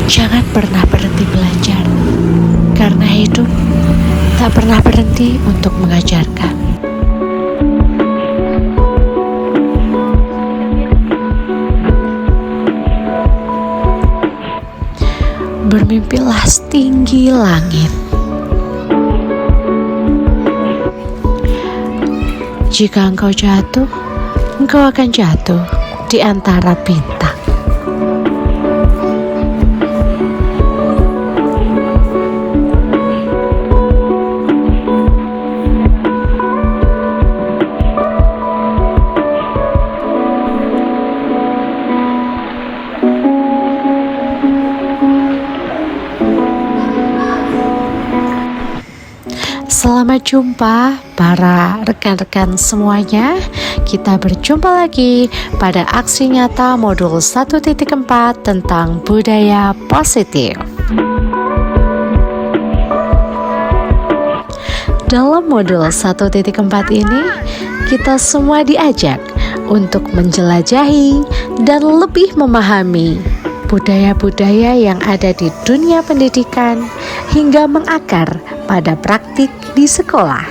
Jangan pernah berhenti belajar, karena hidup tak pernah berhenti untuk mengajarkan. Bermimpilah setinggi langit. Jika engkau jatuh, engkau akan jatuh di antara bintang. Selamat jumpa para rekan-rekan semuanya. Kita berjumpa lagi pada aksi nyata modul 1.4 tentang budaya positif. Dalam modul 1.4 ini, kita semua diajak untuk menjelajahi dan lebih memahami budaya-budaya yang ada di dunia pendidikan hingga mengakar pada praktik di sekolah.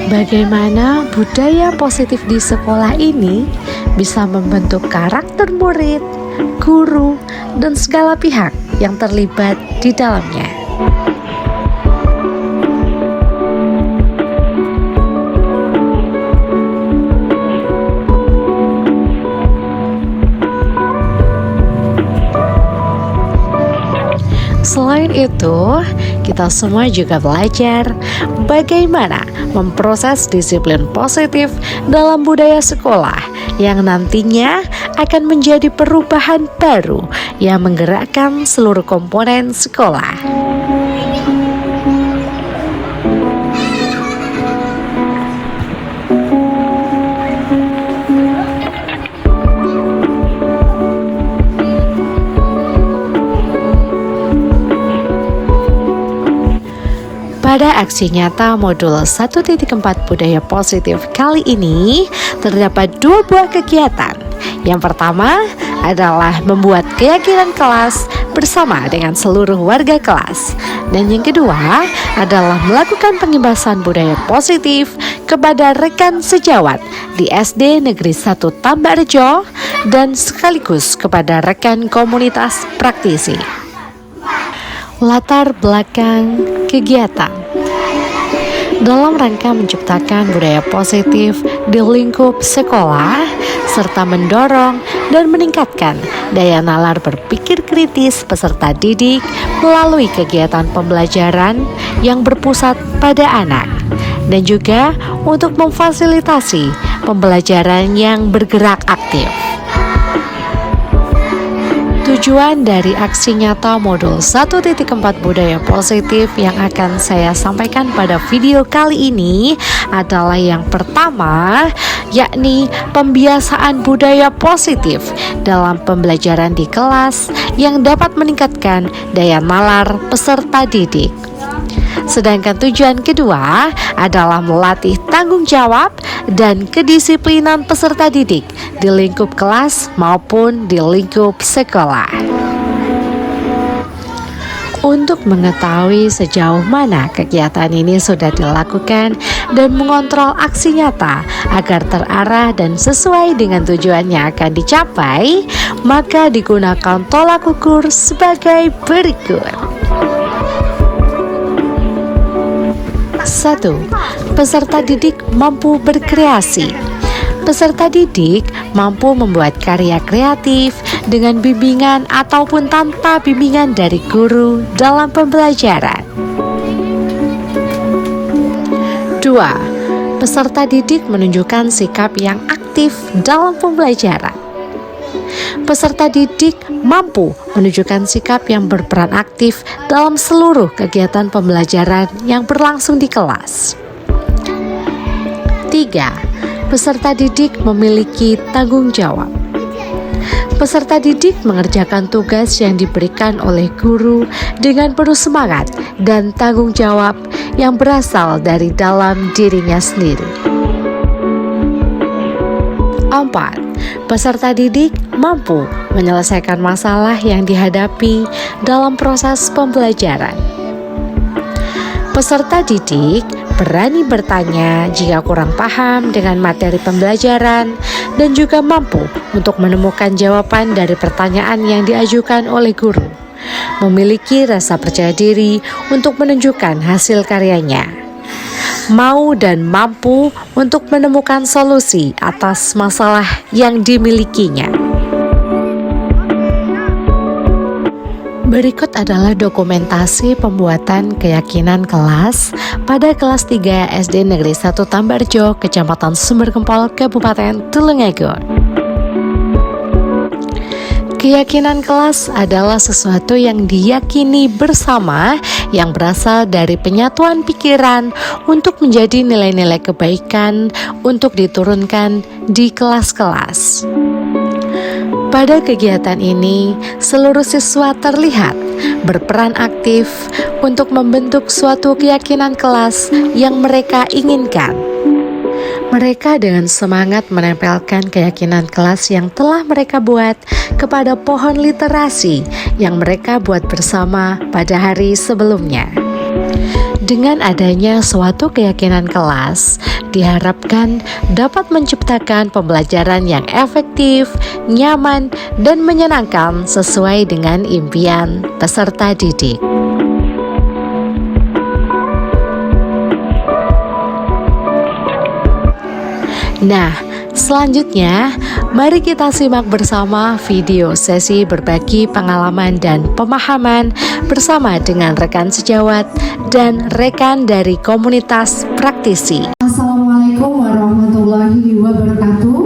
Bagaimana budaya positif di sekolah ini bisa membentuk karakter murid, guru, dan segala pihak yang terlibat di dalamnya. Selain itu, kita semua juga belajar bagaimana memproses disiplin positif dalam budaya sekolah yang nantinya akan menjadi perubahan baru yang menggerakkan seluruh komponen sekolah. Pada aksi nyata modul 1.4 budaya positif kali ini terdapat dua buah kegiatan. Yang pertama adalah membuat keyakinan kelas bersama dengan seluruh warga kelas. Dan yang kedua adalah melakukan pengibasan budaya positif kepada rekan sejawat di SD Negeri 1 Tambarjo dan sekaligus kepada rekan komunitas praktisi. Latar belakang kegiatan dalam rangka menciptakan budaya positif di lingkup sekolah serta mendorong dan meningkatkan daya nalar berpikir kritis peserta didik melalui kegiatan pembelajaran yang berpusat pada anak dan juga untuk memfasilitasi pembelajaran yang bergerak aktif. Tujuan dari aksi nyata modul 1.4 budaya positif yang akan saya sampaikan pada video kali ini adalah yang pertama, yakni pembiasaan budaya positif dalam pembelajaran di kelas yang dapat meningkatkan daya nalar peserta didik. Sedangkan tujuan kedua adalah melatih tanggung jawab dan kedisiplinan peserta didik di lingkup kelas maupun di lingkup sekolah. Untuk mengetahui sejauh mana kegiatan ini sudah dilakukan dan mengontrol aksi nyata agar terarah dan sesuai dengan tujuan yang akan dicapai, maka digunakan tolak ukur sebagai berikut. 1. Peserta didik mampu berkreasi. Peserta didik mampu membuat karya kreatif dengan bimbingan ataupun tanpa bimbingan dari guru dalam pembelajaran. 2. Peserta didik menunjukkan sikap yang aktif dalam pembelajaran. Peserta didik mampu menunjukkan sikap yang berperan aktif dalam seluruh kegiatan pembelajaran yang berlangsung di kelas. 3. Peserta didik memiliki tanggung jawab. Peserta didik mengerjakan tugas yang diberikan oleh guru dengan penuh semangat dan tanggung jawab yang berasal dari dalam dirinya sendiri. 4. Peserta didik mampu menyelesaikan masalah yang dihadapi dalam proses pembelajaran. Peserta didik berani bertanya jika kurang paham dengan materi pembelajaran dan juga mampu untuk menemukan jawaban dari pertanyaan yang diajukan oleh guru. Memiliki rasa percaya diri untuk menunjukkan hasil karyanya. Mau dan mampu untuk menemukan solusi atas masalah yang dimilikinya. Berikut adalah dokumentasi pembuatan keyakinan kelas pada kelas 3 SD Negeri 1 Tambarjo, Kecamatan Sumbergempol, Kabupaten Tulungagung. Keyakinan kelas adalah sesuatu yang diyakini bersama yang berasal dari penyatuan pikiran untuk menjadi nilai-nilai kebaikan untuk diturunkan di kelas-kelas. Pada kegiatan ini, seluruh siswa terlihat berperan aktif untuk membentuk suatu keyakinan kelas yang mereka inginkan. Mereka dengan semangat menempelkan keyakinan kelas yang telah mereka buat kepada pohon literasi yang mereka buat bersama pada hari sebelumnya. Dengan adanya suatu keyakinan kelas, diharapkan dapat menciptakan pembelajaran yang efektif, nyaman, dan menyenangkan sesuai dengan impian peserta didik. Nah, selanjutnya mari kita simak bersama video sesi berbagi pengalaman dan pemahaman bersama dengan rekan sejawat dan rekan dari komunitas praktisi. Assalamualaikum warahmatullahi wabarakatuh.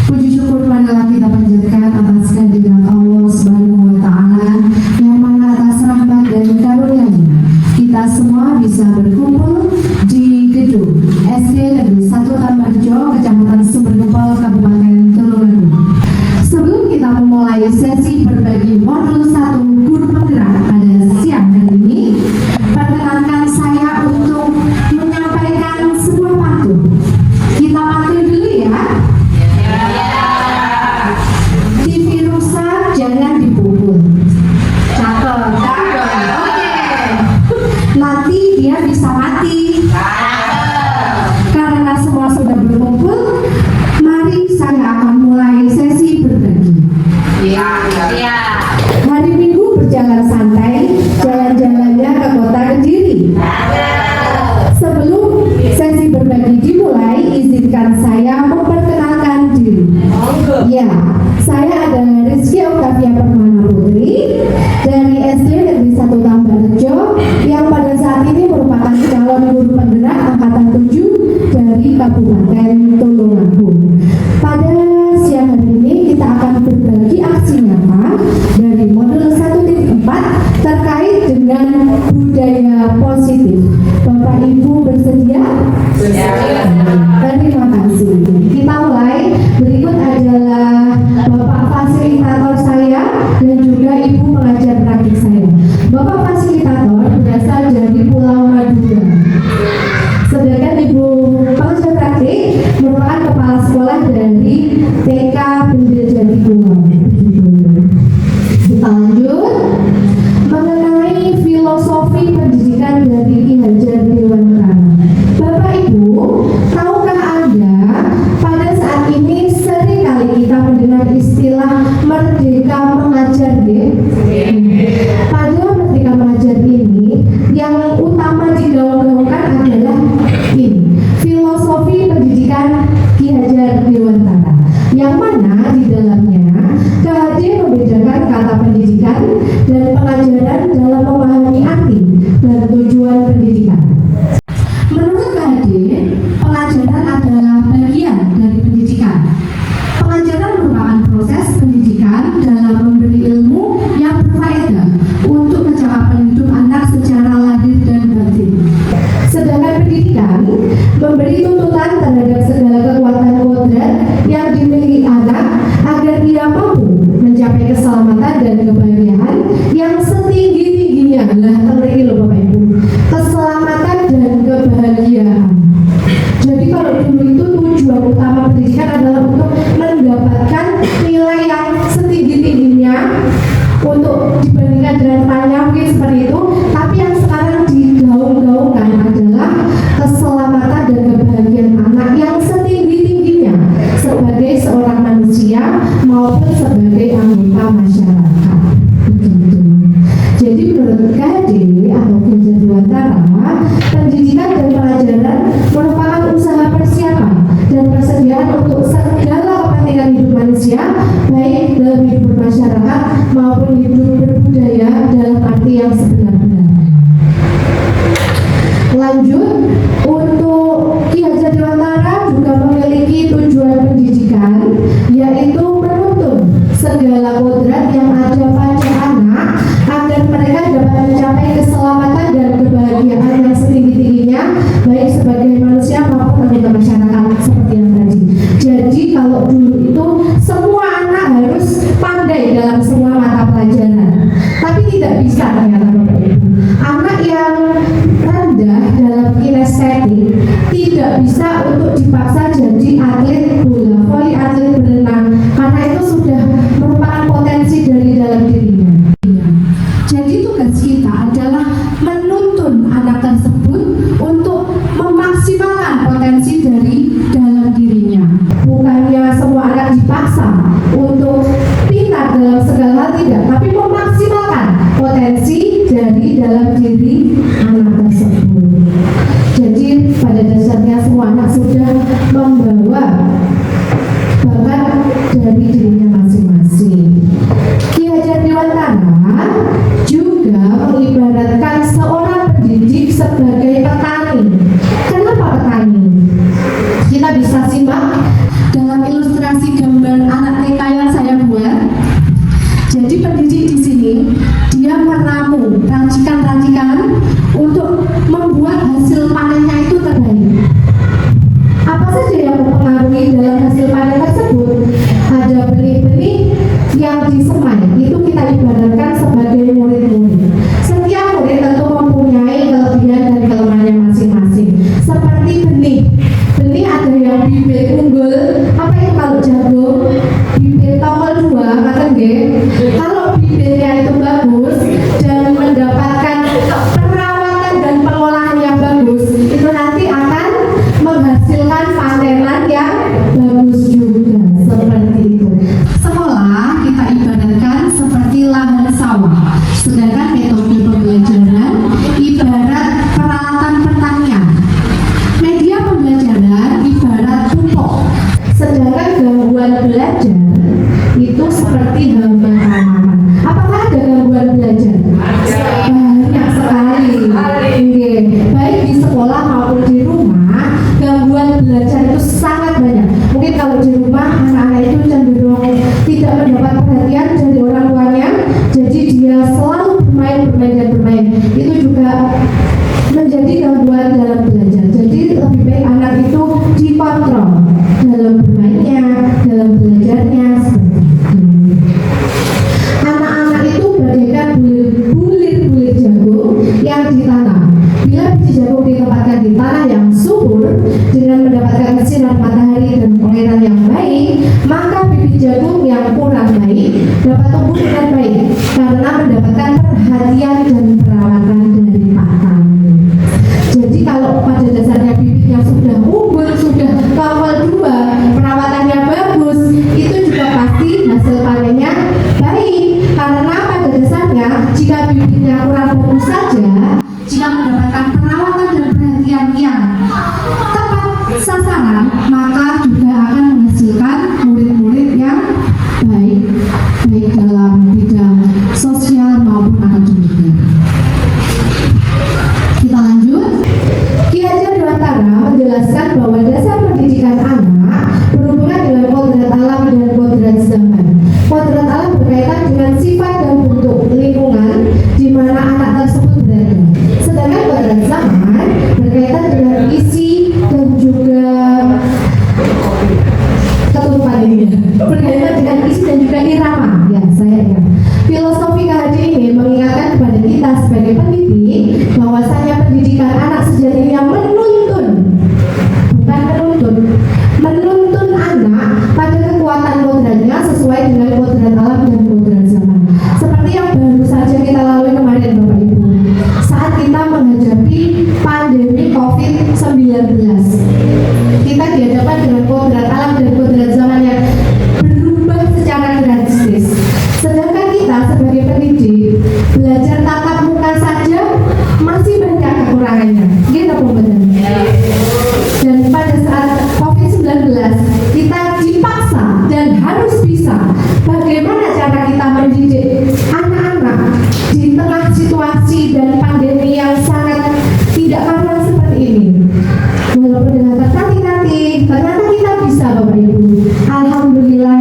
Puji syukur marilah kita panjatkan atas kehadiran Allah Subhanahu wa taala yang mana atas rahmat dan karunia-Nya kita semua bisa berkumpul di gedung SD Negeri 1 Tambarjo, Kecamatan Sumbergempol, Kabupaten Tulungagung. Sebelum kita memulai sesi berbagi modul 1 guru penggerak pada siang hari ini, perkenankan saya untuk menyampaikan sebuah pantun. Kita pantun dulu ya. TV rusak jangan dipukul. Cakep, cakep. Oke. Nanti dia bisa mati. Karena semua sudah berkumpul, mari saya akan mulai sesi berbagi. Hari Minggu berjalan santai, jalan-jalannya ke kota Kediri. Sebelum sesi berbagi dimulai, izinkan saya memperkenalkan diri. Ya, saya adalah Rizky Oktavia Permana Putri dari SD Negeri 1 Tambarjo yang pada saat ini merupakan calon guru penggerak angkatan 7 dari Kabupaten Tulungagung. Pada siang hari ini kita akan berbagi aksi nyata dari modul 1.4 terkait dengan budaya positif. Bapak Ibu bersedia? Terima kasih. Kita mulai. Berikut adalah Bapak fasilitator saya dan juga Ibu pengajar praktik saya. Bapak fasilitator berasal dari Pulau Madura. Sedangkan Ibu pengajar praktik merupakan kepala sekolah dari TK Bendel Jati Kulon. Kita lanjut mengenai filosofi pendidikan dari Ki Hajar Dewantara. Bapak Ibu, tahukah Anda pada saat ini sering kali kita mendengar istilah merdeka mengajar, Padahal merdeka mengajar ini yang utama digaung-gaungkan adalah ini, filosofi pendidikan Ki Hajar Dewantara, yang mana di dalamnya KHD membedakan kata pendidikan dan pengajaran dalam memahami arti dan tujuan pendidikan. Menurut KHD, pengajaran adalah bagian yang dimiliki anak agar dia mampu mencapai keselamatan dan kebahagiaan yang setinggi-tingginya. Lah terlebih loh Bapak Ibu, keselamatan dan kebahagiaan. Jadi kalau dulu itu tujuan utama pendidikan adalah untuk mendapatkan nilai yang setinggi-tingginya untuk dibandingkan dengan lainnya, mungkin seperti itu. Tapi yang sekarang digaung-gaungkan adalah keselamatan dan kebahagiaan anak yang setinggi-tingginya sebagai seorang manusia maupun sebagai anggota masyarakat. Begitu. Jadi menurut KD atau Gereja Dewantara, pendidikan dan pelajaran merupakan usaha persiapan dan persediaan untuk segala kepentingan hidup manusia, baik dalam hidup bermasyarakat maupun hidup berbudaya dalam arti yang sebenar-benarnya. Lanjut, untuk Ki Hajar Dewantara juga memiliki tujuan pendidikan, yaitu menuntun segala kodrat yang ada pada anak agar mereka dapat mencapai keselamatan dan kebahagiaan yang setinggi-tingginya, baik sebagai manusia maupun anggota masyarakat seperti yang tadi. Jadi kalau dulu itu semua anak harus pandai dalam semua mata pelajaran, tapi tidak bisa ternyata Bapak Ibu. Anak yang rendah dalam kinestetik tidak bisa untuk dipaksa jadi atlet bola voli, atlet berenang, karena itu sudah merupakan potensi dari dalam dirinya. Jadi tugas kita adalah menuntun anak tersebut untuk memaksimalkan potensi dari dalam dirinya. Bukannya semua anak dipaksa untuk pintar dalam segala hal, tidak, tapi memaksimalkan potensi dari dalam diri anak tersebut. Jadi pada dasarnya semua anak sudah membawa bakat dari dirinya masing-masing. Ki Hajar Dewantara juga mengibaratkan seorang pendidik sebagai petani. Kenapa petani? Kita bisa simak dalam ilustrasi gambar anak TK yang saya buat. Jadi pendidik di sini dia meramu racikan-racikan untuk membuat hasil panennya itu terbaik. Apa saja yang mempengaruhi dalam hasil panen tersebut? Ada benih-benih yang disemai, itu kita ibaratkan sebagai murid-murid. Setiap murid tentu mempunyai kelebihan dan kelemahannya masing-masing. Seperti benih, benih ada yang bibit unggul, apa itu kalau jagung? Bibit tongkol 2, kata nggih. Kalau bibitnya itu bagus dan mendapatkan perawatan dan pengolahan yang bagus, itu nanti akan menghasilkan panenan yang bagus juga. Seperti itu. Sekolah kita ibaratkan seperti lahan sawah, sedangkan metode pembelajaran ibarat peralatan pertanian. Media pembelajaran ibarat pupuk, sedangkan gangguan belajar itu seperti hama tanaman. Apakah ada gangguan belajar? Banyak sekali. Baik di sekolah maupun di rumah, gangguan belajar itu sangat banyak. Mungkin kalau di rumah anak-anak itu cenderung tidak mendapat perhatian dari orang tuanya, jadi dia selalu bermain. Itu juga menjadi gangguan dalam belajar. Jadi lebih baik anak itu dikontrol dalam bermainnya, dalam belajarnya, seperti itu. Anak-anak itu bagaikan bulir-bulir jagung yang ditanam. Bila biji jagung ditempatkan di tanah yang subur dengan mendapatkan sinar matahari dan pengairan yang baik, maka bibit jagung yang kurang baik dapat tumbuh dengan baik karena mendapatkan perhatian dan perawatan dari petani. Jadi kalau pada dasarnya bibitnya sudah unggul, sudah kawal 2, perawatannya bagus, itu juga pasti hasil panennya baik. Karena pada dasarnya jika bibitnya kurang bagus saja, jika mendapatkan perawatan dan perhatian yang tepat sasaran, maka juga akan menghasilkan murid-murid yang baik dalam berkaitan dengan isi dan juga irama. Ya, saya ingat. Filosofi KHD ini mengingatkan kepada kita sebagai pendidik bahwasanya pendidikan anak sejatinya menuntun, bukan menuntun anak pada kekuatan kodratnya sesuai dengan kodrat alam dan kodrat zaman. Seperti yang baru saja kita lalui kemarin Bapak Ibu, saat kita menghadapi pandemi COVID-19, kita dihadapkan dengan kodrat alam dan kodrat zaman yang berubah secara drastis. Sedangkan kita sebagai pendidik belajar tatap muka saja masih banyak kekurangannya, gitu benar. Dan pada saat COVID-19 kita dipaksa dan harus bisa bagaimana cara kita mendidik anak-anak di tengah situasi dan pandemi yang sangat tidak karuan seperti ini. Walaupun dengan tertatih-tatih, ternyata kita bisa Bapak Ibu. Alhamdulillah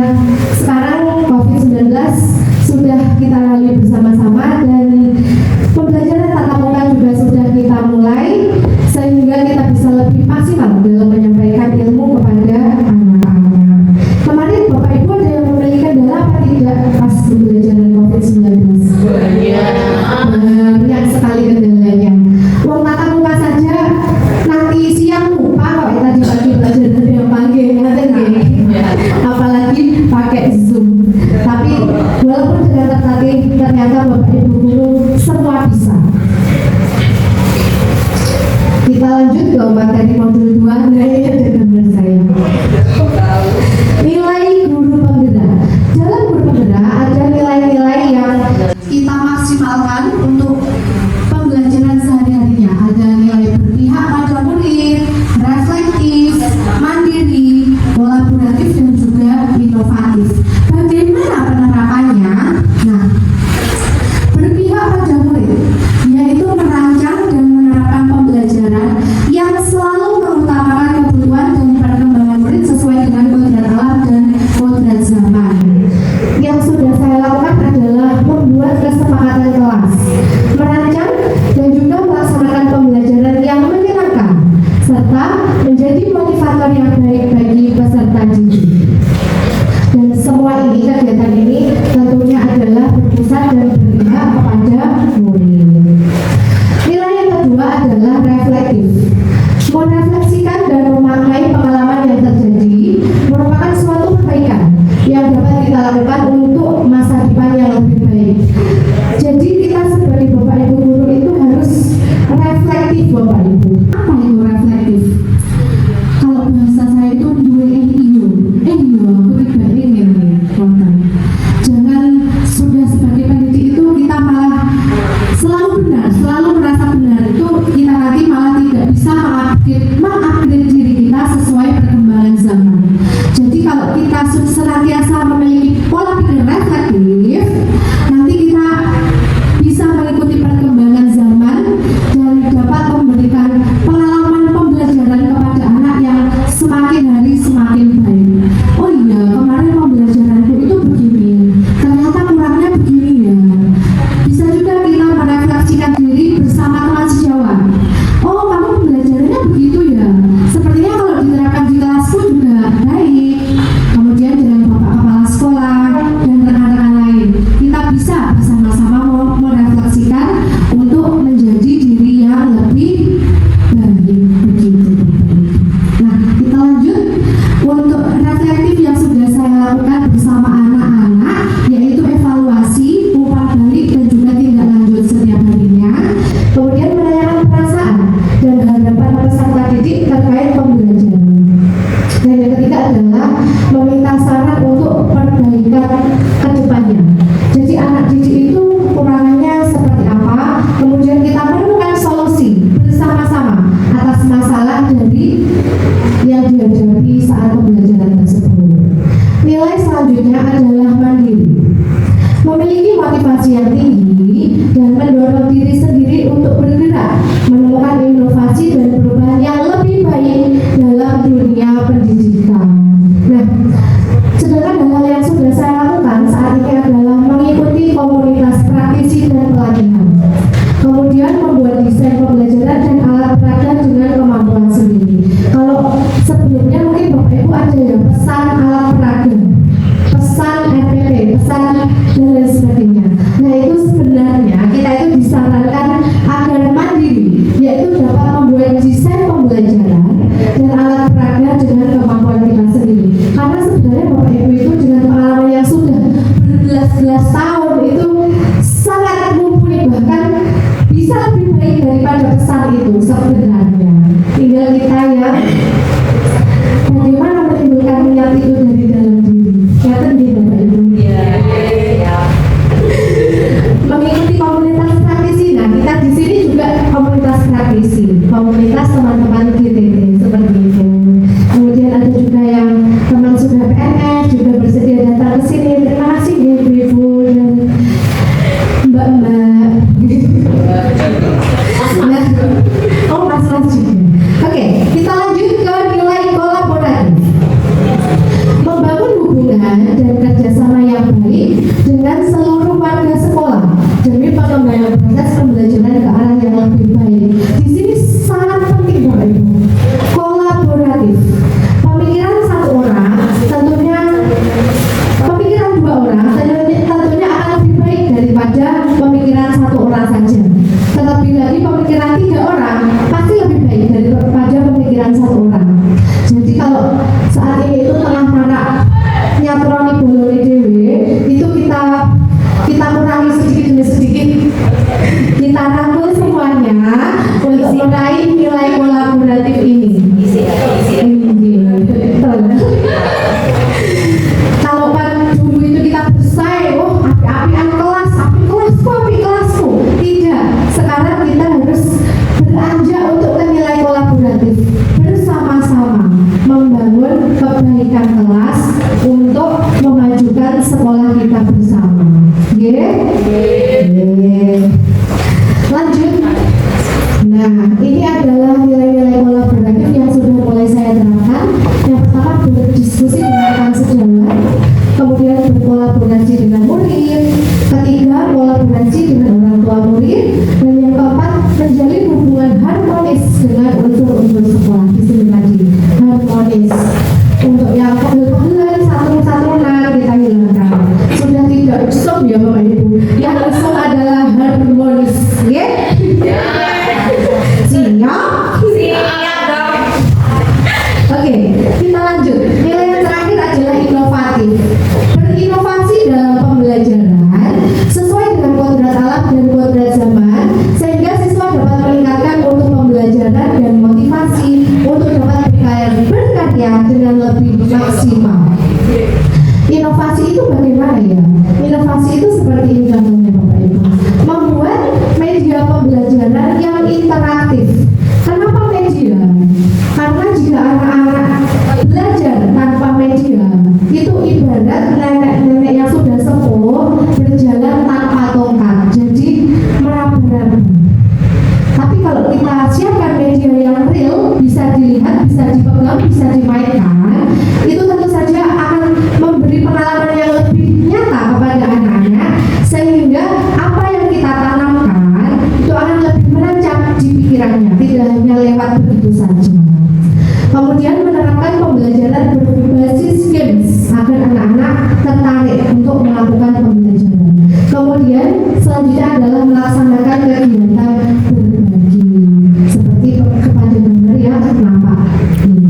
sekarang COVID-19 sudah kita lalui bersama-sama dan pembelajaran tatap muka juga sudah kita mulai, sehingga kita bisa lebih maksimal dalam menyampaikan ilmu kepada anak-anak. Kemarin Bapak Ibu ada yang memiliki kendala apa tidak pas pembelajaran COVID-19? Banyak sekali kendalanya. Uang tatap muka saja nanti siang lupa kok, tadi pagi belajar dari yang pagi apalagi pakai Zoom. Tapi walaupun dengan tertatih, ternyata Bapak Ibu guru semua bisa. Kita lanjut ke materi modul 2 dari benar saya. Nilai guru penggerak. Dalam guru penggerak ada nilai-nilai yang kita maksimalkan untuk pembelajaran sehari-harinya. Ada nilai berpihak pada murid, reflektif, mandiri, kolaboratif, dan juga inovatif. Bagaimana penerapannya? Nah, berpihak pada murid yaitu merancang dan menerapkan pembelajaran yang selalu mengutamakan kebutuhan dan perkembangan murid sesuai dengan kodrat alam dan kodrat zaman. Yang sudah saya lakukan adalah membuat kesepakatan kelas, merancang dan juga melaksanakan pembelajaran yang menyenangkan, serta menjadi motivator yang baik bagi peserta didik. Dan semua ini, kegiatan ini tentunya adalah berpusat dan berpihak kepada murid. Nilai yang kedua adalah reflektif. Merefleksikan dan memaknai pengalaman yang terjadi merupakan suatu perbaikan yang dapat kita lakukan untuk masa depan yang lebih baik. Jadi kita sebagai Bapak Ibu guru itu harus reflektif Bapak Ibu. Apa itu reflektif? Kalau bahasa saya itu dua aku tidak ingin jangan sudah sebagai pendidik itu kita malah selalu benar, selalu merasa benar, itu kita nanti malah tidak bisa mengupgrade diri kita sesuai perkembangan zaman. Jadi kalau kita senantiasa memiliki pola pikir reflektif, nanti kita bisa mengikuti perkembangan zaman dan dapat memberikan pengalaman pembelajaran kepada anak yang semakin hari semakin baik. Oh iya, kemarin pembelajaranku itu begini, ternyata kurangnya begini ya. Bisa juga kita merefleksikan diri bersama teman sejawat. Oh, kamu pembelajarannya begitu ya, sepertinya kalau diterapkan di kelasku juga baik. Kemudian dengan Bapak Kepala Sekolah dan rekan-rekan lain, kita bisa bersama-sama merefleksikan untuk menjadi diri yang lebih baik, begitu. Nah, kita lanjut untuk reflektif yang sudah saya lakukan bersama anak-anak, yaitu evaluasi, umpan balik, dan juga tindak lanjut setiap harinya. Kemudian menanyakan perasaan dan harapan peserta didik terkait pembelajaran. Dan yang ketiga adalah meminta saran untuk perbaikan ke depannya. Jadi anak didik itu kekurangannya seperti apa, kemudian kita menemukan solusi bersama-sama atas masalah dari yang dihadapi saat pembelajaran tersebut. Nilai selanjutnya adalah mandiri. Memiliki motivasi yang tinggi dan mendorong diri sendiri untuk bergerak, menemukan inovasi dan perubahan yang lebih baik dalam dunia pendidikan. Nah, sedangkan hal yang sudah saya lakukan saat ini adalah mengikuti komunitas praktisi dan pelatihan. Kemudian membuat desain pembelajaran dan alat peraga dengan kemampuan sendiri. Kalau sebelumnya mungkin Bapak Ibu ada yang pesan alat peraga. terima kasih ibu-ibu dan mbak-mbak. Nah, oh mas-mas juga. Oke, kita lanjut ke nilai kolaboratif. Membangun hubungan dan kerjasama yang baik dengan seluruh warga sekolah demi pengembangan proses pembelajaran ke arah yang lebih baik. Di sini sangat penting Bapak Ibu. Kolaboratif. Pemikiran satu orang tentunya, pemikiran dua orang tentunya akan lebih baik daripada pemikiran satu orang saja. Terlebih lagi pemikiran tiga orang pasti lebih baik daripada pemikiran satu orang. Jadi kalau saat ini itu tengah marak nyatroni bolone dewe, itu kita kurangi sedikit demi sedikit, kita rangkul semuanya untuk meraih nilai kolaboratif ini. Kalau kan dulu itu kita bersaing, oh api-apian kelas, api kelasku. Tidak, sekarang kita harus beranjak untuk ke nilai kolaboratif, bersama-sama membangun kebaikan kelas untuk memajukan sekolah kita bersama. Lanjut. Nah, ini adalah nilai-nilai kolaboratif yang sudah mulai saya terangkan. Yang pertama, berdiskusi dengan rekan sejawat, kemudian berkolaborasi dengan murid, ketiga, kolaborasi dengan orang tua murid, dan yang keempat, menjalin hubungan harmonis dengan unsur-unsur sekolah. Di sini lagi, harmonis. Untuk yang pegel-pegelan, satu-satuan kita hilangkan. Sudah tidak usum ya Bapak Ibu. Yang usum adalah harmonis. Ya? Siap dong. Oke, kita lanjut. Nilai yang terakhir adalah inovatif. Berinovasi dalam pembelajaran sesuai dengan kodrat alam dan kodrat zaman, sehingga siswa dapat meningkatkan mutu pembelajaran dan motivasi untuk dapat berkarya dengan lebih maksimal. Inovasi itu bagaimana ya? Inovasi itu seperti ini contohnya Bapak Ibu. Membuat media pembelajaran yang interaktif. Kenapa media? Karena jika anak-anak belajar tanpa media, itu ibarat nenek-nenek yang sudah sepuh berjalan tanpa tongkat, jadi meraba-raba. Tapi kalau kita siapkan media yang real, bisa dilihat, bisa dipegang, bisa dimainkan, itu tentu saja akan memberi pengalaman yang lebih nyata kepada anak-anak, sehingga apa yang kita tanamkan itu akan lebih menancap di pikirannya, tidak hanya lewat begitu saja. Kemudian menerapkan pembelajaran berbasis games agar anak-anak tertarik untuk melakukan pembelajaran. Kemudian selanjutnya adalah melaksanakan kegiatan berbagi seperti kepada gambar yang nampak ini.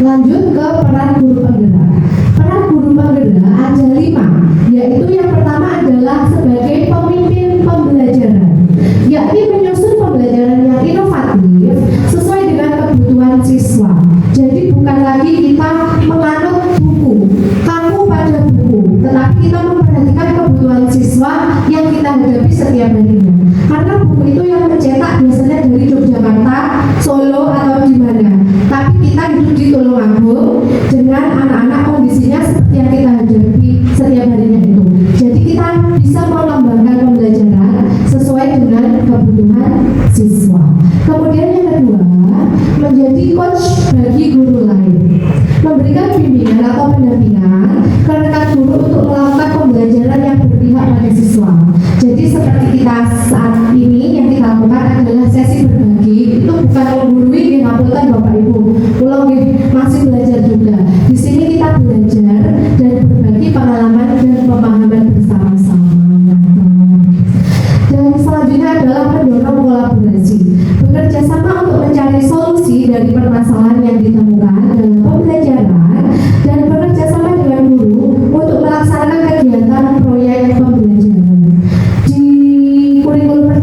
Lanjut ke peran guru penggerak. Peran guru penggerak ada 5, yaitu yang pertama adalah sebagai pemimpin pembelajaran, yakni menyusun pembelajaran yang inovatif sesuai dengan kebutuhan siswa. Jadi bukan lagi kita menganut buku, kaku pada buku, tetapi kita memperhatikan kebutuhan siswa yang kita hadapi setiap harinya. Karena buku itu yang mencetak biasanya dari Yogyakarta, Solo atau di mana. Tapi kita hidup di Tulungagung dengan anak-anak kondisinya seperti yang kita hadapi setiap harinya itu. Jadi kita bisa mengembangkan pembelajaran sesuai dengan kebutuhan siswa. Kemudian yang kedua, menjadi coach bagi guru lain, memberikan bimbingan atau pendampingan ke rekan guru untuk melakukan pembelajaran yang berpihak pada siswa. Jadi seperti kita saat ini yang kita lakukan adalah sesi berbagi. Itu bukan menggurui, ngapunten Bapak Ibu, ulang masih belajar juga. Di sini kita belajar dan berbagi pengalaman dan pemahaman bersama-sama. Dan selanjutnya adalah mendorong kolaborasi, bekerja sama untuk mencari solusi dari permasalahan yang ditemukan dalam pembelajaran dan bekerja sama dengan guru untuk melaksanakan kegiatan proyek pembelajaran. Di kurikulum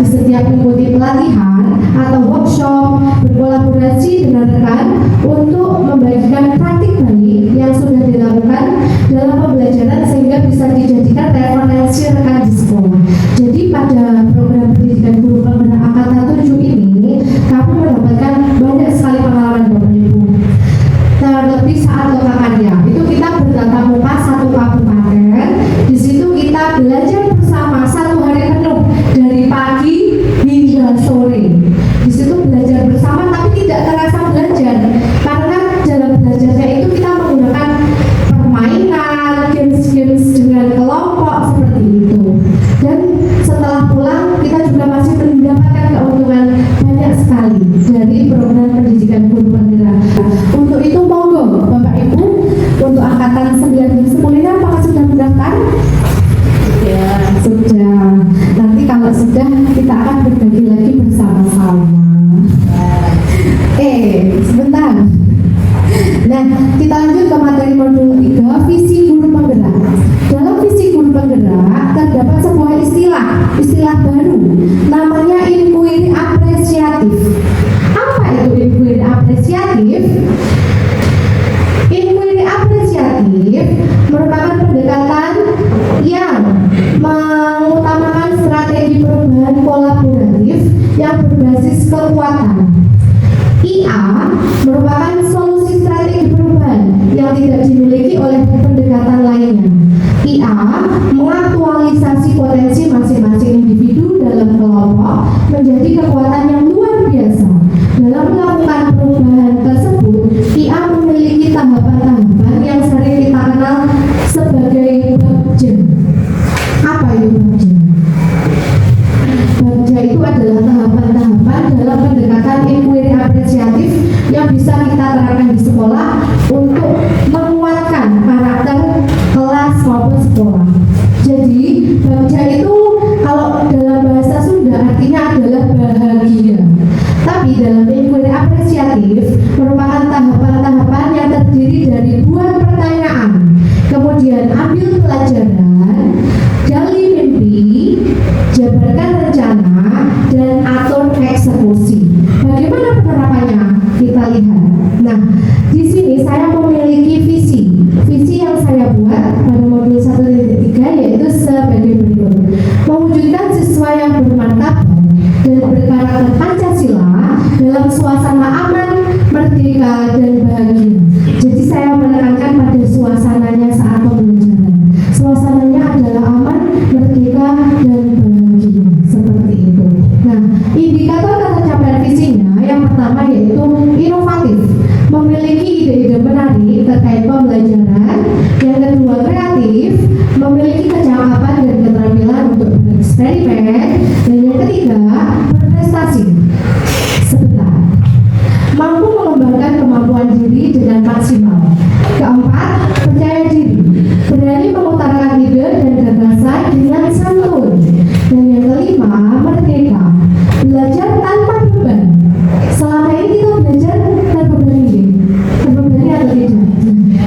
di setiap mengikuti pelatihan atau workshop, berkolaborasi dengan rekan untuk membagikan praktik baik yang sudah dilakukan dalam pembelajaran sehingga bisa dijadikan referensi rekan di sekolah. Jadi pada program pendidikan guru penggerak angkatan 7 ini kami mendapatkan banyak sekali pengalaman Bapak Ibu. Terlebih saat lokakarya itu kita bertatap muka satu kabupaten. Di situ kita belajar bersama satu hari penuh dari pagi hingga sore. Di situ belajar bersama tapi tidak terasa belajar karena dalam belajarnya itu kita menggunakan permainan, games-games dengan kelompok seperti itu. Dan setelah pulang kita juga masih mendapatkan keuntungan banyak sekali dari program pendidikan guru penggerak. Untuk itu monggo Bapak Ibu untuk angkatan 9 dan 10 apakah sudah mendaftar? Ya, sudah. Nanti kalau sudah kita akan berbagi lagi bersama-sama. Sebentar. Nah, kita lanjut ke materi modul 3, visi guru penggerak. Dalam visi guru penggerak terdapat sebuah istilah baru, namanya inquiry apresiatif. Apa itu inquiry apresiatif? Inquiry apresiatif merupakan pendekatan yang mengutamakan strategi perubahan kolaboratif yang berbasis kekuatan. IA merupakan solusi strategi perubahan yang tidak dimiliki oleh pendekatan lainnya. IA mengaktualisasi potensi masing-masing individu dalam kelompok menjadi kekuatan yang luar biasa. Dalam melakukan perubahan tersebut, IA memiliki tahapan-tahapan yang sering kita kenal sebagai bagja. Apa itu bagja? Bagja itu adalah tahapan-tahapan dalam pendekatan inquiry apresiatif yang bisa kita terapkan di sekolah untuk menguatkan karakter kelas maupun sekolah. Jadi bagja itu kalau dalam bahasa Sunda artinya adalah bahagia. Tapi dalam inquiry apresiatif merupakan tahapan-tahapan yang terdiri dari buat pertanyaan, kemudian ambil pelajaran, gali mimpi, jabarkan rencana, dan atur eksekusi. Bagaimana penerapannya? Kita lihat. Nah, di sini saya memiliki visi yang saya buat pada modul 1.3 yaitu sebagai berikut: mewujudkan siswa yang bermartabat dan berkarakter Pancasila dalam suasana aman, merdeka, dan bahagia. Jadi saya menekankan pada suasananya saat pembelajaran. Suasananya adalah aman, merdeka, dan bahagia. Seperti itu. Nah, indikator tercapaian visinya yang pertama yaitu inovatif, memiliki ide-ide menarik terkait pembelajaran. Yang kedua kreatif, memiliki kecakapan dan keterampilan untuk bereksperimen. Dan yang ketiga berprestasi. Sebentar. Mampu mengembangkan kemampuan diri dengan maksimal. Keempat, percaya diri, berani mengutarakan ide dan gagasan dengan santun. Dan yang kelima, merdeka, belajar tanpa beban. Selama ini kita belajar terbebani, terbebani atau tidak?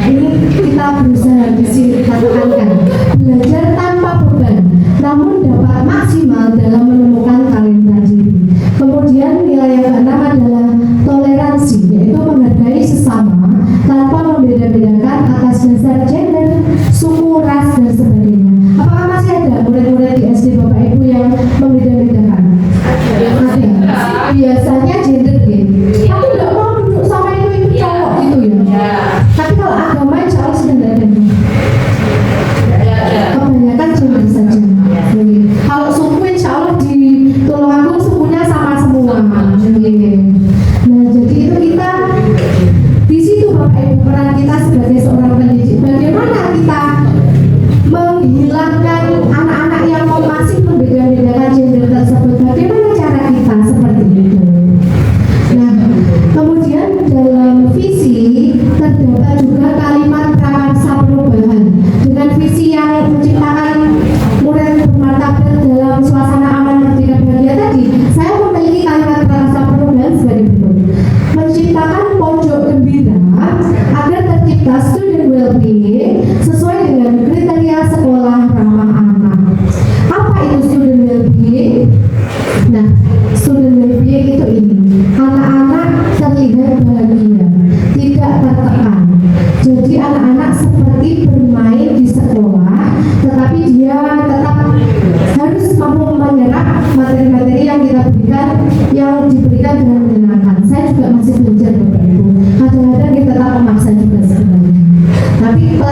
Ini kita berusaha di sini kita tekankan, belajar tanpa beban, namun dapat maksimal dalam menemukan talenta diri. Kemudian nilai yang keenam adalah toleransi, yaitu menghargai sesama tanpa membeda-bedakan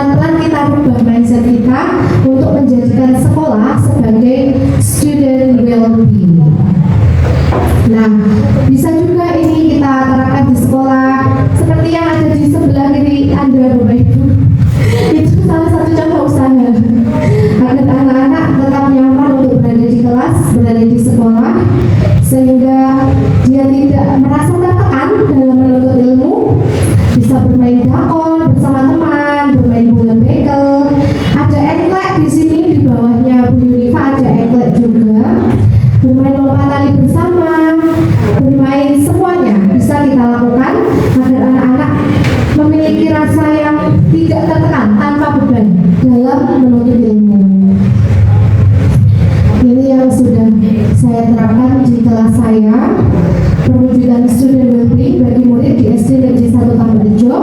pelan-pelan kita rubah mindset kita untuk menjadikan sekolah sebagai student well-being. Nah, bisa juga ini kita terapkan di sekolah seperti yang ada di sebelah kiri Anda, Bapak Ibu. Itu salah satu contoh usaha agar anak-anak tetap nyaman untuk berada di kelas, berada di sekolah, sehingga dia tidak merasa tertekan dalam menuntut ilmu, bisa bermain dakon bersama teman, bermain bola bekel. Ada engklek di sini, di bawahnya Bu Yunifa ada engklek juga. Bermain lompat tali bersama, bermain semuanya bisa kita lakukan agar anak-anak memiliki rasa yang tidak tertekan tanpa beban dalam menuntut ilmu. Ini yang sudah saya terapkan di kelas saya, perwujudan student well-being bagi murid di SD Negeri 1 Tambakrejo.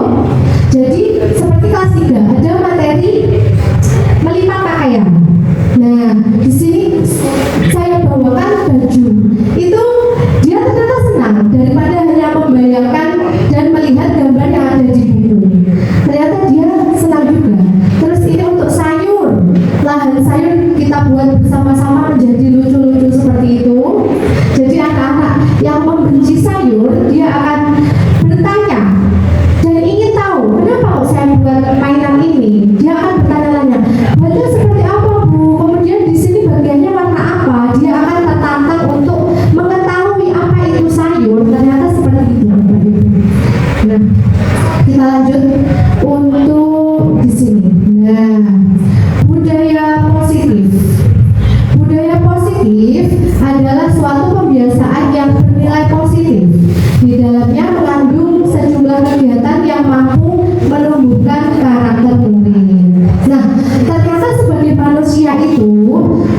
Jadi seperti kelas 3 ada materi melipat pakaian. Nah, di sini saya bawakan baju. Itu dia ternyata senang daripada hanya membayangkan dan melihat gambar yang ada di buku. Ternyata dia senang juga. Terus ini untuk sayur, lahan sayur kita buat bersama-sama menjadi lucu-lucu seperti itu. Jadi anak-anak yang membenci sayur, dia akan bertanya dan ingin tahu kenapa kok saya buat mainan ini. Dia akan bertanya-tanya, bajunya seperti apa Bu? Kemudian di sini bagiannya warna apa? Dia akan tertantang untuk mengetahui apa itu sayur. Ternyata seperti itu, Bapak Ibu. Nah, kita lanjut untuk di sini. Nah, budaya positif. Budaya positif adalah suatu pembiasaan yang bernilai positif. Di dalamnya mengandung sejumlah kegiatan yang mampu menumbuhkan karakter murid. Nah, ternyata sebagai manusia itu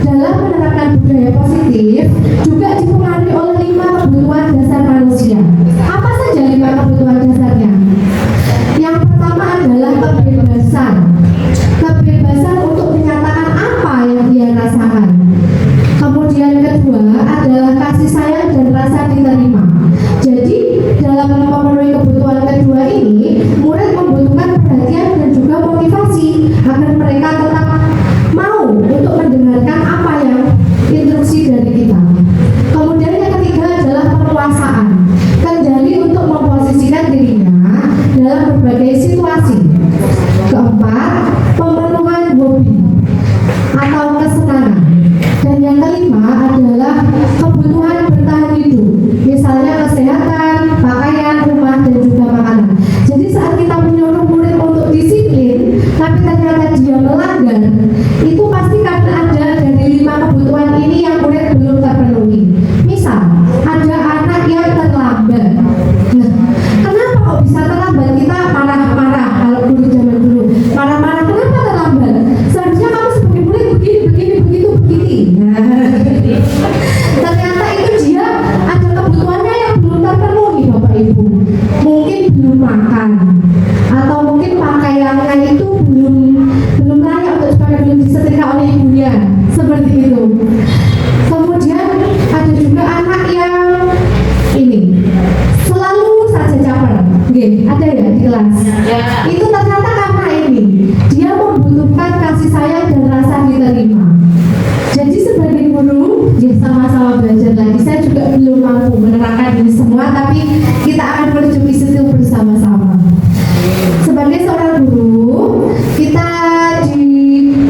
dalam menerapkan budaya positif juga dipengaruhi oleh 5 kebutuhan dasar manusia. Apa saja 5 kebutuhan dasarnya? Yang pertama adalah kebebasan. Kebebasan untuk menyatakan apa yang dia rasakan. Kemudian kedua adalah kasih sayang dan rasa diterima. Jadi dalam memenuhi kebutuhan kedua ini, murid membutuhkan perhatian dan juga motivasi agar mereka tetap mau untuk mendengarkan apa yang instruksi dari kita. Kemudian yang ketiga adalah penguasaan, kendali untuk memposisikan dirinya dalam berbagai situasi. Keempat, pemenuhan hobi atau kesenangan. Dan yang kelima adalah kebutuhan bertahan hidup, misalnya kesehatan, pakaian, rumah, dan juga makanan. Jadi saat kita menyuruh murid untuk disiplin, tapi ternyata dia melanggar, itu pasti karena ada dari 5 kebutuhan ini yang murid belum terpenuhi. Misal, ada anak yang terlambat. Nah, kenapa kok bisa terlambat? Kita marah-marah kalau dulu zaman dulu. Marah-marah, kenapa terlambat? Seharusnya kamu sebagai murid begini, begitu, begini. Nah, ternyata itu dia ada kebutuhannya yang belum terpenuhi, Bapak Ibu. Mungkin belum makan, atau mungkin pakaiannya itu belum layak untuk dipakai, belum disetrika oleh ibunya, seperti itu. Kemudian ada juga anak yang ini selalu saja caper. Ada ya di kelas. Itu ternyata karena ini dia membutuhkan kasih sayang dan rasa diterima. Jadi sebagai guru, ya sama-sama belajar lagi. Saya juga belum mampu menerapkan ini semua, tapi kita akan menuju ke situ bersama-sama. Sebagai seorang guru, kita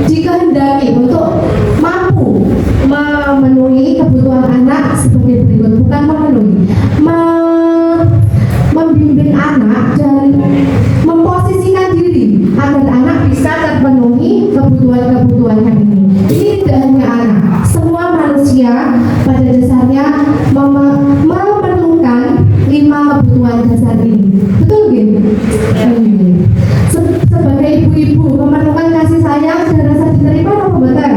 dikehendaki untuk mampu memenuhi kebutuhan anak sebagai berikut. Bukan memenuhi, membimbing anak dan memposisikan diri agar anak bisa terpenuhi kebutuhan-kebutuhannya ini. Ini tidak hanya anak, semua manusia pada dasarnya memerlukan 5 kebutuhan dasar ini. Betul gitu? Sebagai ibu-ibu memerlukan kasih sayang dan rasa diterima apa betul?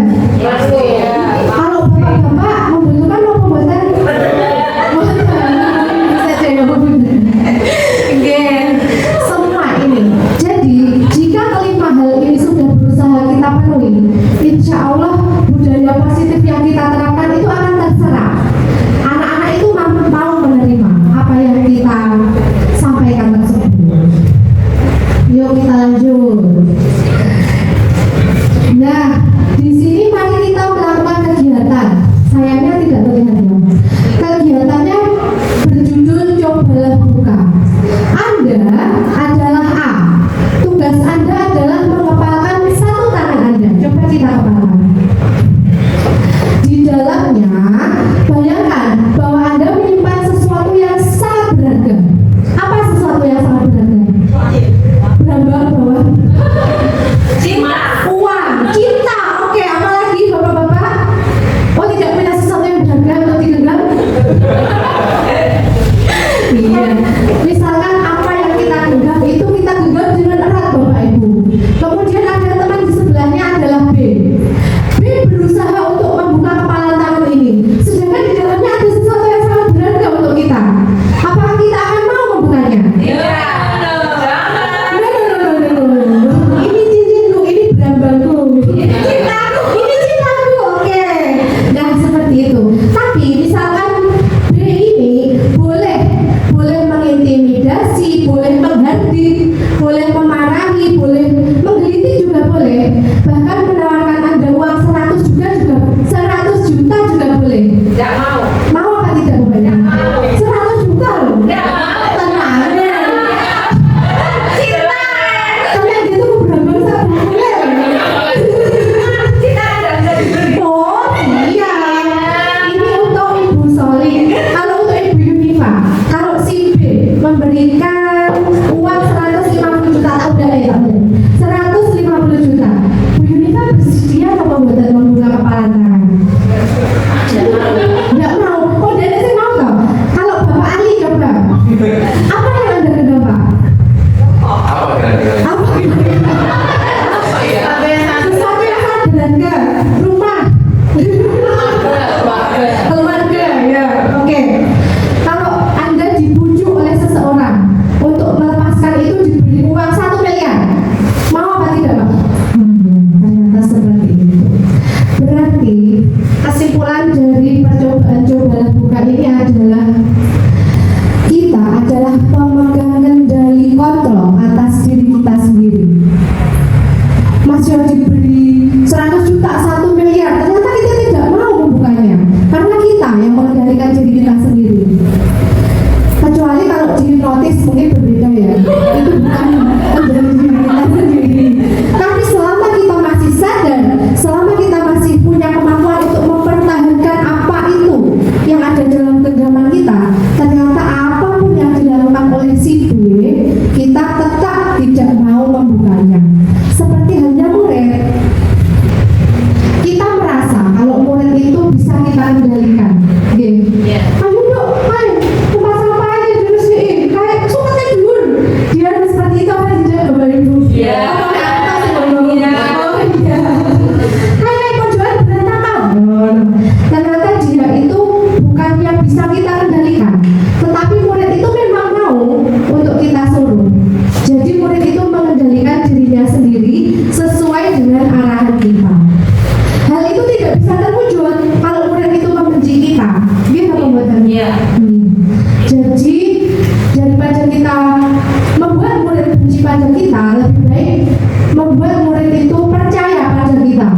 Kalau bapak-bapak membutuhkan apa betul? Semua ini. Jadi jika kelima hal ini sudah berusaha kita penuhi, insya diberi 100 juta, 1 miliar, ternyata kita tidak mau membukanya karena kita yang mengendalikan diri kita sendiri. Kecuali kalau di notis mungkin berbeda ya, itu bukan mengendalikan diri kita sendiri. Tapi selama kita masih sadar, selama kita masih punya kemampuan untuk mempertahankan apa itu yang ada dalam genggaman kita, ternyata apapun yang dilakukan oleh si B, kita tetap tidak mau membukanya. Seperti halnya murid, kita merasa kalau murid itu bisa kita kendalikan. Ayo dok, ayo tempat sampah aja dulu sih, kayak suka tidur. Dia seperti itu apa tidak Bapak Ibu? Kayak pojokan berantakan. Ternyata dia itu bukannya bisa kita kendalikan, tetapi murid itu memang mau untuk kita suruh. Jadi murid itu mengendalikan dirinya sendiri sesuai dengan arahan kita. Hal itu tidak bisa terwujud kalau murid itu membenci kita. Gitu pembuatannya. Jadi daripada kita membuat murid benci pada kita, lebih baik membuat murid itu percaya pada kita,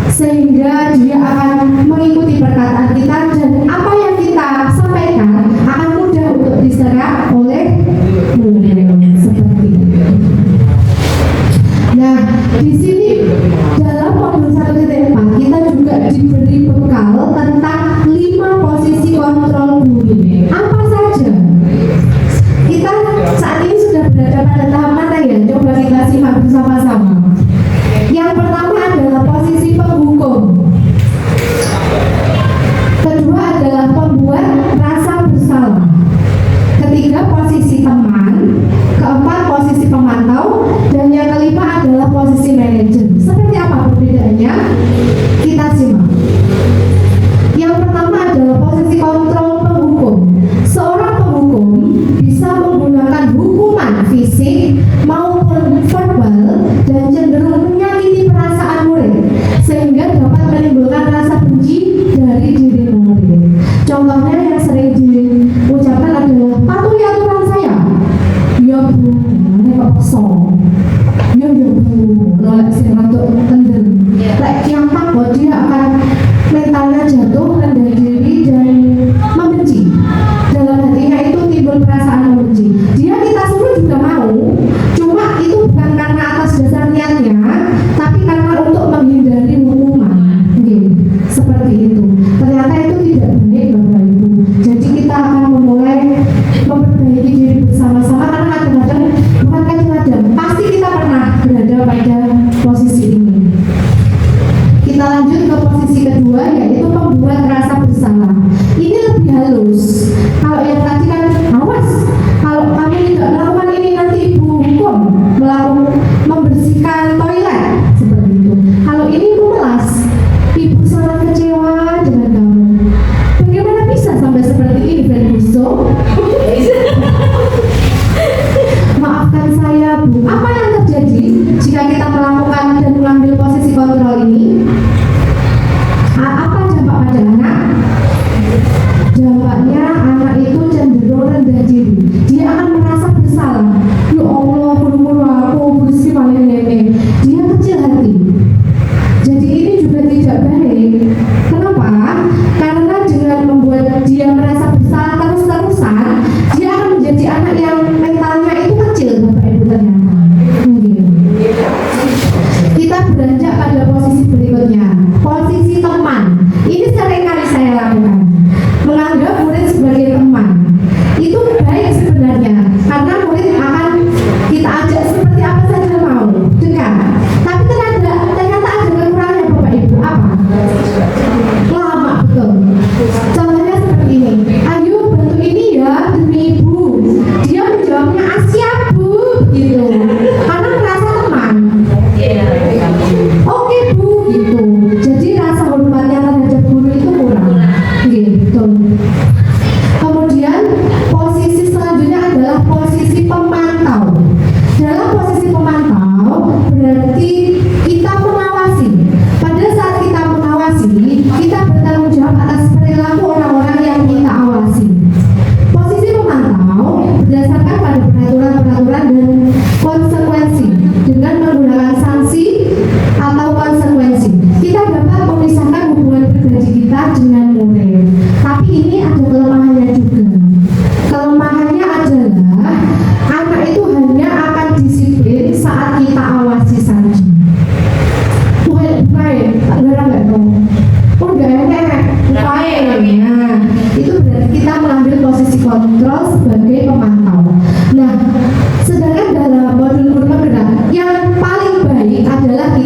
sehingga dia akan mengikuti perkataan kita dan apa yang kita sampaikan akan mudah untuk diserap oleh murid. Seperti itu. Nah, di sini dalam modul 1.4 kita juga diberi bekal tentang 5 posisi kontrol bullying. Apa saja? Kita saat ini sudah berada pada tahap mana ya? Coba kita simak bersama-sama.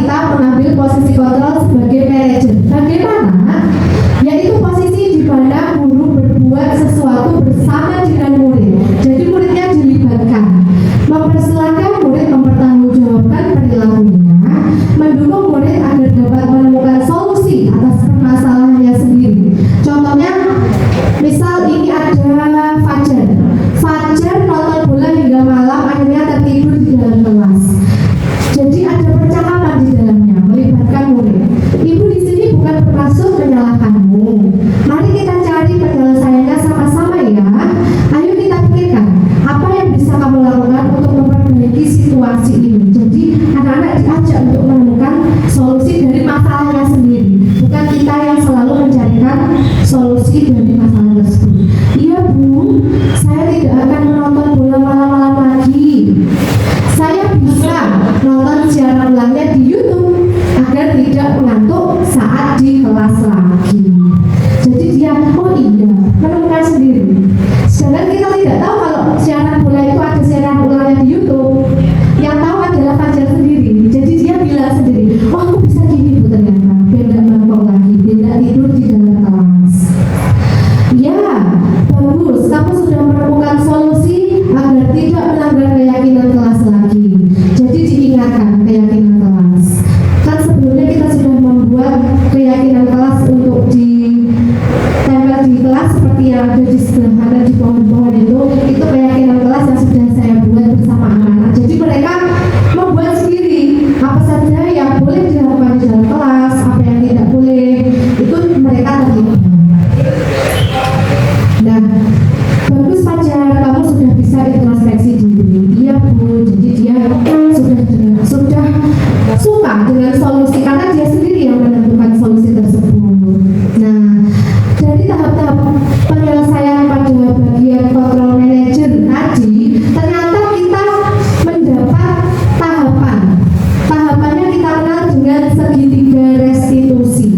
kita mengambil posisi kontrol sebagai manajer. Bagaimana? Yaitu posisi di mana guru berbuat sesuatu bersama dengan murid. Jadi muridnya dilibatkan, mempersilahkan murid mempertanggungjawabkan perilakunya, mendukung murid agar dapat menemukan solusi atas permasalahannya sendiri. Contohnya, misal ini ada Fajar nonton bola hingga malam, akhirnya tertidur di dalam kelas. Jadi ada percakapan di dalamnya, melibatkan murid. Ibu di sini bukan bermaksud menyalahkanmu. Mari kita cari penyelesaiannya sama-sama ya. Ayo kita pikirkan apa yang bisa kamu lakukan untuk memperbaiki situasi ini. Jadi anak-anak diajak untuk menemukan solusi dari masalahnya sendiri, bukan kita yang selalu mencarikan solusi dari masalah tersebut. Iya Bu, saya tidak akan menonton bola malam-malam lagi. Saya bisa nonton siaran ulangnya di YouTube agar tidak mengantuk saat di kelas lagi. Jadi dia, oh iya, menemukan sendiri. Sedangkan kita tidak tahu kalau siaran bola itu ada siaran ulangnya di YouTube. Yang tahu adalah Fajar sendiri. Jadi dia bilang sendiri, oh aku bisa gini Bu ternyata, biar tidak bangkok lagi, biar tidak tidur di dalam kelas. Ya, bagus, kamu sudah menemukan solusi agar tidak melanggar keyakinan kelas lagi. Jadi diingatkan keyakinan kelas. Kan sebelumnya kita sudah membuat keyakinan kelas untuk ditempel di kelas seperti yang ada di sebelah kanan di pohon-pohon itu keyakinan kelas yang sudah saya buat bersama anak-anak. Jadi mereka membuat sendiri apa saja yang boleh dilakukan di dalam kelas, apa yang tidak boleh, itu mereka terlibat. Nah, bagus Fajar, kamu sudah bisa introspeksi diri. Iya Bu, jadi dia sudah suka dengan solusi karena dia sendiri yang menentukan solusi tersebut. Nah, dari tahap-tahap penyelesaian pada bagian kontrol manager tadi, ternyata kita mendapat tahapannya kita kenal dengan segitiga restitusi.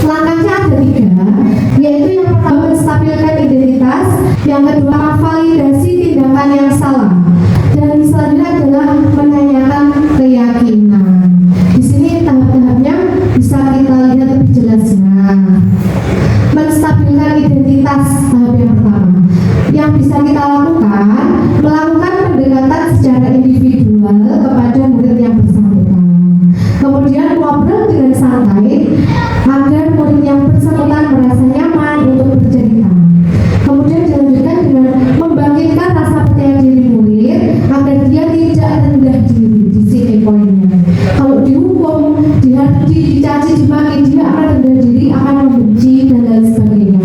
Langkahnya ada 3, yaitu yang pertama menstabilkan identitas, yang kedua validasi tindakan yang salah, dan selanjutnya adalah menanyakan keyakinan. Di sini tahap-tahapnya bisa kita lihat lebih jelasnya. Menstabilkan identitas tahap yang pertama. Yang bisa kita lakukan, melakukan pendekatan secara individual kepada murid yang bersangkutan. Kemudian ngobrol dengan santai agar murid yang bersangkutan merasa nyaman untuk bercerita. Kemudian dilanjutkan dengan membangkitkan rasa percaya diri murid agar dia tidak rendah diri. Di sini poinnya. Kalau dihukum, dicaci, dimaki, dia akan rendah diri, akan membenci dan lain sebagainya.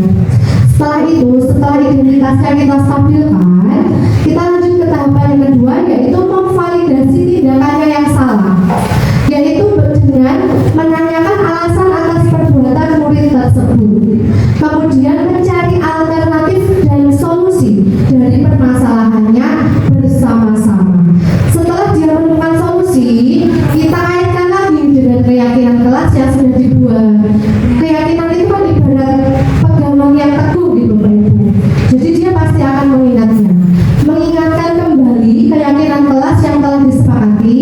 Setelah itu, setelah identitasnya kita stabilkan, kita lanjut ke tahapan yang kedua, yaitu memvalidasi tindakannya yang salah, yaitu dengan menanyakan alasan atas perbuatan murid tersebut. Kemudian mencari alternatif dan solusi dari permasalahannya bersama-sama. Setelah dia menemukan solusi, kita kaitkan lagi dengan keyakinan kelas yang sudah dibuat. Keyakinan itu kan ibarat pegangan yang teguh gitu Bapak Ibu. Jadi dia pasti akan mengingatkan kembali keyakinan kelas yang telah disepakati,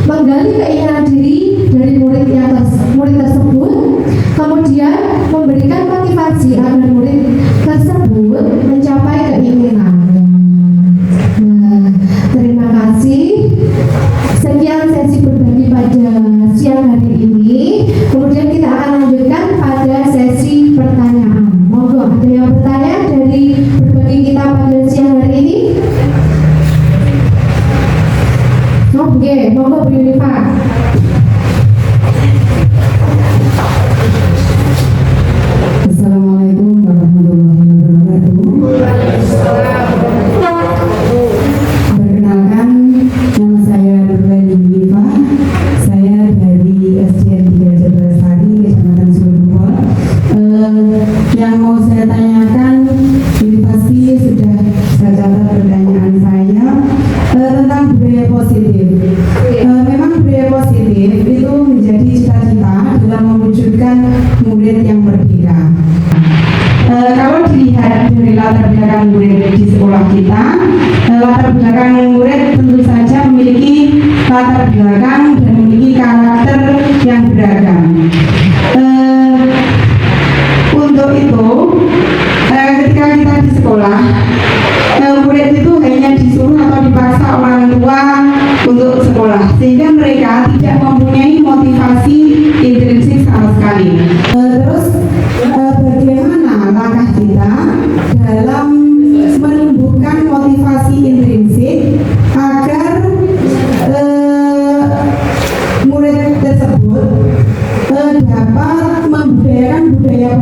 menggali keinginan diri dari murid tersebut, kemudian memberikan motivasi agar murid tersebut mencapai keinginannya. Nah, terima kasih. Sekian sesi berbagi pada siang hari ini. Kemudian kita akan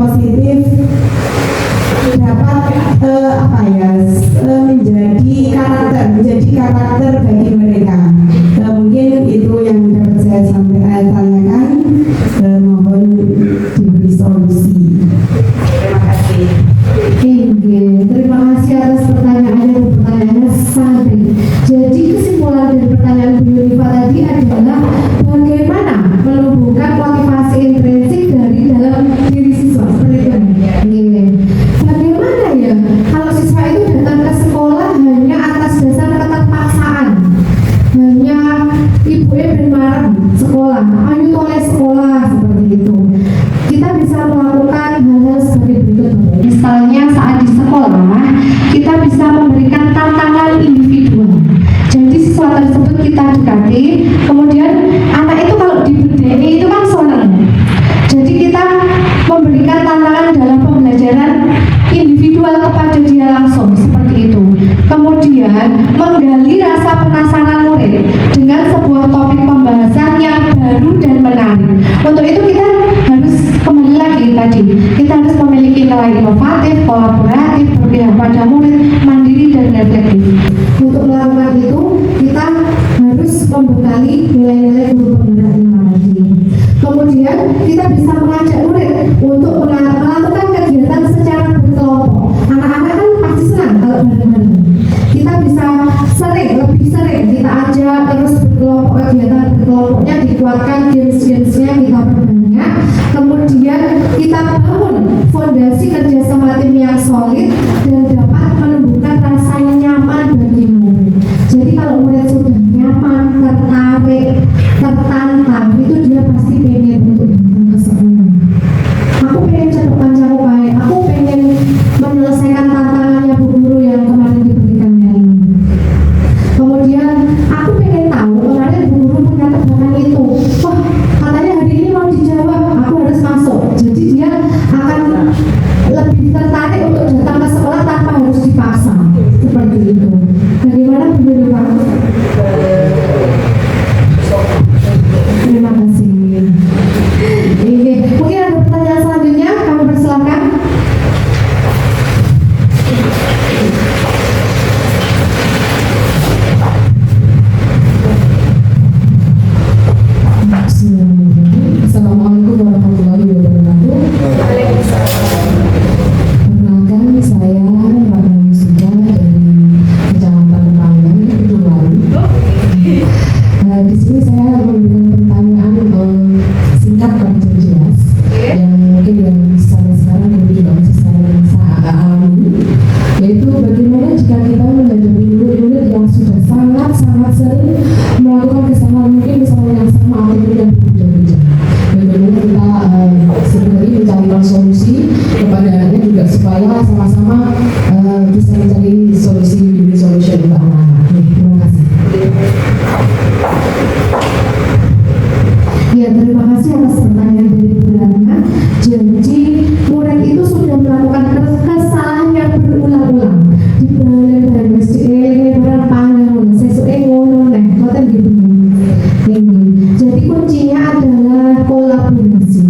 positif dapat menjadi karakter bagi mereka. Mungkin itu yang dapat saya sampaikan, tanyakan. Mohon diberi solusi. Terima kasih. Terima kasih atas pertanyaannya. Pertanyaannya sangat baik. Jadi kesimpulan dari pertanyaan Bu Yunifa tadi adalah bagaimana menumbuhkan motivasi intrinsik dari dalam diri siswa, seperti itu. Bagaimana ya kalau siswa itu datang ke sekolah hanya atas dasar keterpaksaan, hanya ibunya bermarah sekolah, ayo toleh sekolah, seperti itu. Kita bisa melakukan hal-hal seperti berikut. Misalnya saat di sekolah kita bisa memberikan tantangan individual. Jadi siswa tersebut kita dekati, kemudian anak itu kalau diberdeni itu kan senang. Jadi kita memberikan tantangan dalam pembelajaran individual kepada dia langsung, seperti itu. Kemudian menggali rasa penasaran murid dengan sebuah topik pembahasan yang baru dan menarik. Untuk itu kita harus kembali lagi tadi, kita harus memiliki nilai inovatif, kolaboratif, berpihak pada murid, mandiri dan reflektif. Untuk melakukan itu kita harus membekali nilai-nilai guru penggerak tadi. Kemudian kita bisa mengajak murid untuk melakukan kegiatan secara berkelompok. Anak-anak kan pasti senang kalau bareng-bareng. Kita bisa lebih sering kita ajak, terus berkelompok, kegiatan berkelompoknya dikuatkan, games-gamesnya kita perbanyak. Kemudian kita bangun fondasi kerjasama tim yang solid dan dapat menumbuhkan rasa nyaman bagi murid. Jadi kalau murid sudah nyaman, tertarik, tertantang, itu dia pasti pengen untuk datang ke sekolah. Aku pengen cepat capai, aku pengen menyelesaikan tantangannya Bu Guru yang kemarin diberikannya ini. Kemudian aku pengen tahu kemarin Bu Guru punya tebakan itu. Wah, katanya hari ini mau dijawab, aku harus masuk. Jadi dia akan lebih tertarik untuk datang ke sekolah tanpa harus dipaksa. Seperti itu. Bagaimana Bu Guru? Terima kasih. Mungkin ada pertanyaan selanjutnya, kami persilakan. Assalamualaikum warahmatullahi wabarakatuh. Perkenalkan, saya Mbak Suda dari Kecamatan Panggang, Kedulari. Di sini saya memberikan pertanyaan singkat dan jelas yang mungkin yang sampai sekarang juga masih saya alami, yaitu bagaimana jika kita menghadapi murid-murid yang sudah sangat sering melakukan kesalahan, mungkin kesalahan yang sama ataupun yang berbeda-beda. Bagaimana kita sebenarnya mencarikan solusi kepada anaknya juga supaya sama-sama bisa mencari solusi untuk anak-anak. Terima kasih. Ya, terima kasih atas pertanyaan dari Bu Rana. Jadi murid itu sudah melakukan kesalahan yang berulang-ulang di balik masjid panggung sesuai ngono nek koten gitu. Ini. Jadi kuncinya adalah kolaborasi.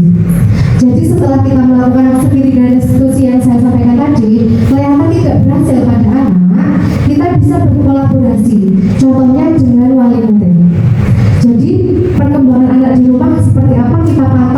Jadi setelah kita melakukan segitiga diskusi yang saya sampaikan tadi, ternyata tidak berhasil pada anak, kita bisa berkolaborasi. Contohnya dengan wali murid. Jadi perkembangan anak di rumah seperti apa kita pantau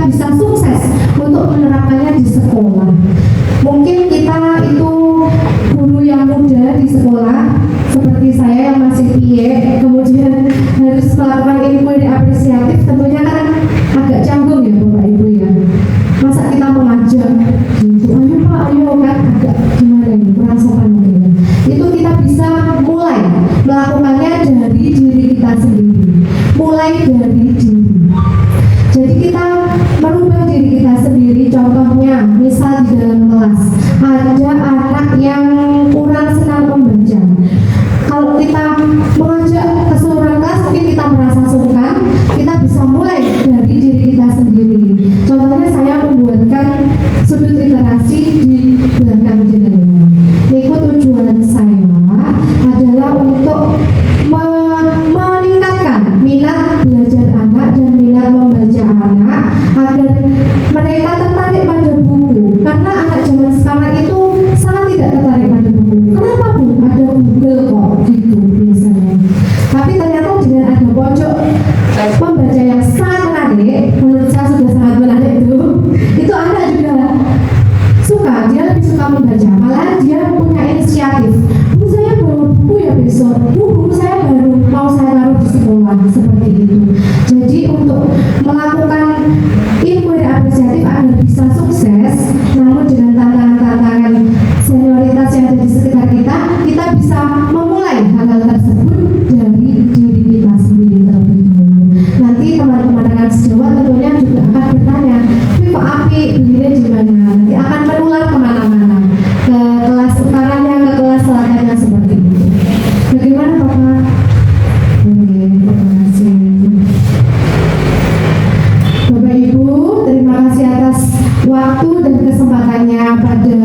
bisa sukses untuk menerapkannya di sekolah. Mungkin kita itu guru yang muda di sekolah, seperti saya yang masih PIE, kemudian harus melakukan inquiry apresiatif, tentunya kan agak canggung ya Bapak Ibu ya. Masa kita mengajak gitu, ayo Pak, ayo, kan agak gimana ini, kurang sopan mungkin ya. Itu kita bisa mulai melakukannya dari diri kita sendiri, mulai dari diri. Jadi kita merubah diri kita sendiri. Contohnya, misal di dalam kelas ada anak yang kurang senang membaca. Kalau kita mengajak keseluruhan kelas, mungkin kita merasa sungkan. Kita bisa mulai dari diri kita sendiri. Contohnya saya membuatkan sudut literasi di belakang jendela. Itu tujuan saya adalah untuk meningkatkan minat belajar anak dan minat membaca anak agar mereka tertarik pada buku, karena anak zaman sekarang itu sangat tidak tertarik pada buku. Kenapa Bu? Ada Google kok gitu biasanya. Tapi ternyata dengan ada pojok pembaca yang sangat menarik, menurut saya sudah sangat menarik itu anak juga suka, dia lebih suka membaca, malah dia punya inisiatif. Bu, saya bawa buku ya besok, Bu, buku saya baru mau saya taruh di sekolah, seperti itu. Jadi untuk melakukan inquiry apresiatif agar bisa sukses, namun dengan tantangan-tantangan senioritas yang ada di sekitar kita, kita bisa memulai hal-hal tersebut dari diri kita sendiri terlebih dahulu. Nanti teman-teman rekan sejawat tentunya juga akan bertanya, tapi kok Api belinya di mana? Nanti akan menular kemana-mana, ke kelas utaranya, ke kelas selatannya, seperti itu. Bagaimana Bapak? Oke, terima kasih. Bapak Ibu, terima kasih atas waktu dan kesempatannya pada